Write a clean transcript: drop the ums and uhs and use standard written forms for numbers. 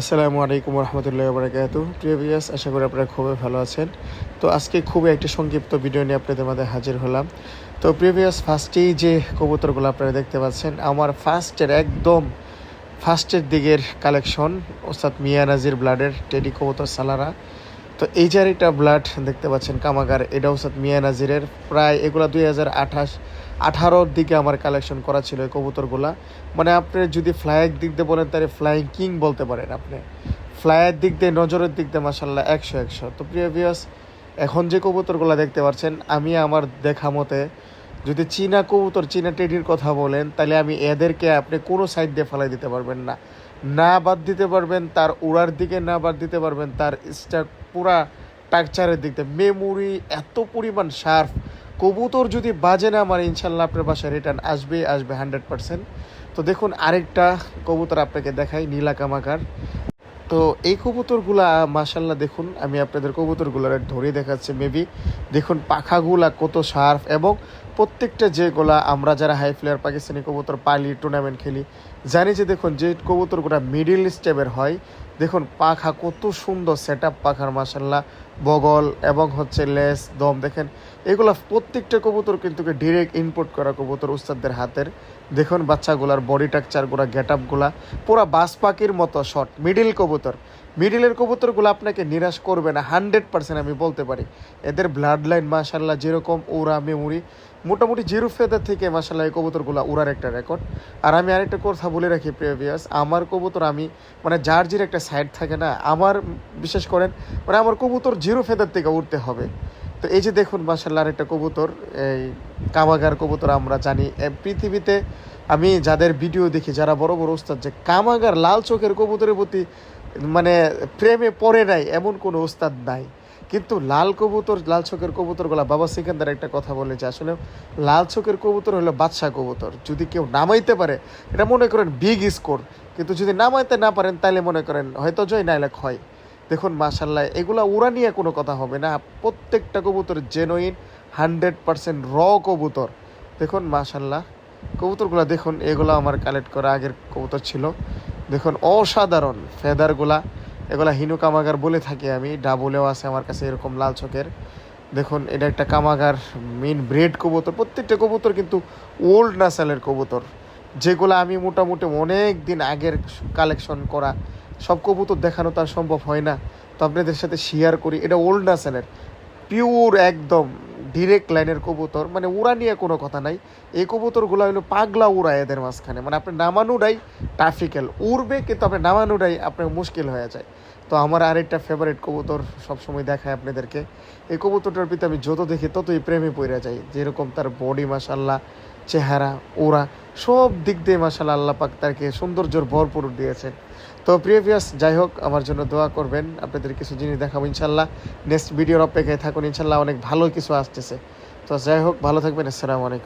আসসালামু আলাইকুম রহমতুল্লাহ বারাকাতু। প্রিভিয়াস আশা করি আপনারা খুবই ভালো আছেন। তো আজকে খুবই একটি সংক্ষিপ্ত ভিডিও নিয়ে আপনাদের মাঝে হাজির হলাম। তো প্রিভিয়াস ফার্স্টেই যে কবুতরগুলো আপনারা দেখতে পাচ্ছেন, আমার ফার্স্টের দিকের কালেকশন ওস্তাদ মিয়া নাজির ব্লাডের টেডি কবুতর সালারা। তো এই যে আরেকটা ব্লাড দেখতে পাচ্ছেন কামাগার, এটা ওস্তাদ মিয়া নাজিরের। প্রায় এগুলা 2018-18 দিকে আমার কালেকশন করা ছিল এই কবুতরগুলা। মানে আপনি যদি ফ্লাইয়ের দিক দিয়ে বলেন তাহলে ফ্লাইং কিং বলতে পারেন আপনি। ফ্লাইয়ের দিক দিয়ে, নজরের দিক দিয়ে মাসাল্লাহ 100-100। তো প্রিয় ভিউয়ার্স, এখন যে কবুতরগুলো দেখতে পাচ্ছেন, আমি আমার দেখা মতে যদি চীনা কবুতর, চীনা টেডির কথা বলেন, তাহলে আমি এদেরকে আপনি কোনো সাইড দিয়ে ফেলাই দিতে পারবেন না। না বাদ দিতে পারবেন তার উড়ার দিকে, না বাদ দিতে পারবেন তার পুরা টাকচারের দিক দিয়ে। মেমোরি এত পরিমাণ শার্প, কবুতর যদি বাজে না আমার, ইনশাল্লাহ আপনার বাসায় রিটার্ন আসবে 100%। তো দেখুন আরেকটা কবুতর আপনাকে দেখাই, নীলা কামাকার। তো এই কবুতরগুলা মাশাল্লাহ দেখুন, আমি আপনাদের কবুতরগুলার ধরে দেখাচ্ছি মেবি। দেখুন পাখাগুলা কত শার্প, এবং প্রত্যেকটা যেগুলা আমরা যারা হাই ফ্লেয়ার পাকিস্তানি কবুতর পালি, টুর্নামেন্ট খেলি, জানি যে দেখুন যে কবুতরগুলা মিডিল স্টেপের হয়, দেখুন পাখা কত সুন্দর সেট আপ পাখার মাশাল্লাহ, বগল এবং লেস, দম দেখেন। এগুলা প্রত্যেকটা কবুতর কিন্তু ডিরেক্ট ইনপুট করা কবুতর উস্তাদদের হাতের। দেখুন বাচ্চাগুলার বডি টাকচারগুলা, গেট আপগুলা পুরা বাস পাখির মতো শর্ট মিডিলের কবুতরগুলো আপনাকে নিরাশ করবে না 100%, আমি বলতে পারি। এদের ব্লাড লাইন মাশাল্লাহ যেরকম, ওরা মেমোরি মোটামুটি জিরো ফেদার থেকে মাশাল্লাহ এই কবুতরগুলো ওরার একটা রেকর্ড। আর আমি আরেকটা কথা বলে রাখি প্রিভিয়াস, আমার কবুতর আমি মানে জার্জির একটা সাইড থাকে না, আমার বিশেষ করেন মানে আমার কবুতর জিরো ফেদার থেকে উঠতে হবে। তো এই যে দেখুন মাশাল্লাহ আরেকটা কবুতর, এই কামাগার কবুতর। আমরা জানি পৃথিবীতে আমি যাদের ভিডিও দেখি, যারা বড় বড় ওস্তাদ, যে কামাগার লাল চোখের কবুতরের প্রতি মানে প্রেমে পড়ে নাই এমন কোনো ওস্তাদ নাই। কিন্তু লাল চোখের কবুতরগুলা, বাবা সিকান্দার একটা কথা বলে যে আসলে লাল চোখের কবুতর হলো বাদশা কবুতর। যদি কেউ নামাইতে পারে, এটা মনে করেন বিগ স্কোর। কিন্তু যদি নামাইতে না পারেন, তাহলে মনে করেন হয়তো জয় নাইলে ক্ষয়। দেখুন মাশাল্লাহ, এগুলা উড়া নিয়ে কোনো কথা হবে না, প্রত্যেকটা কবুতর জেনুইন 100% কবুতর। দেখুন মাশাল্লাহ কবুতরগুলা দেখুন, এগুলো আমার কালেক্ট করা আগের কবুতর ছিল। দেখুন অসাধারণ ফেদারগুলা, এগুলা হিনু কামাগার বলে থাকি আমি, ডাবলেও আছে আমার কাছে এরকম লাল চোখের। দেখুন এটা একটা কামাগার মেন ব্রেড কবুতর। প্রত্যেকটা কবুতর কিন্তু ওল্ড নাসালের কবুতর, যেগুলো আমি মোটামুটি অনেক দিন আগের কালেকশন করা। সব কবুতর দেখানো তার সম্ভব হয় না, তো আপনাদের সাথে শেয়ার করি। এটা ওল্ড নাসালের পিওর একদম ডিরেক্ট লাইনের কবুতর, মানে উড়া নিয়ে কোনো কথা নাই। এই কবুতরগুলো হলো পাগলা উড়া, এদের মাঝখানে মানে আপনি নামানোটাই ট্রাফিক্যাল, উড়বে কিন্তু আপনি নামানোটাই আপনার মুশকিল হয়ে যায়। তো আমার আরেকটা ফেভারিট কবুতর সবসময় দেখায় আপনাদেরকে, এই কবুতরটার প্রতি আমি যত দেখি ততই প্রেমে পড়ে যাই। যেরকম তার বডি মাশাল্লাহ, চেহারা, ওরা সব দিক দিয়ে মাশাল্লাহ আল্লাহ পাক তাকে সৌন্দর্যর ভরপুর দিয়েছেন। তো প্রিভিয়াস যাই হোক, আমার জন্য দোয়া করবেন, আপনাদের কিছু জিনিস দেখাবো ইনশাল্লাহ। নেক্সট ভিডিওর অপেক্ষায় থাকুন, ইনশাল্লাহ অনেক ভালো কিছু আসতেছে। তো যাই হোক, ভালো থাকবেন, আসসালামু আলাইকুম।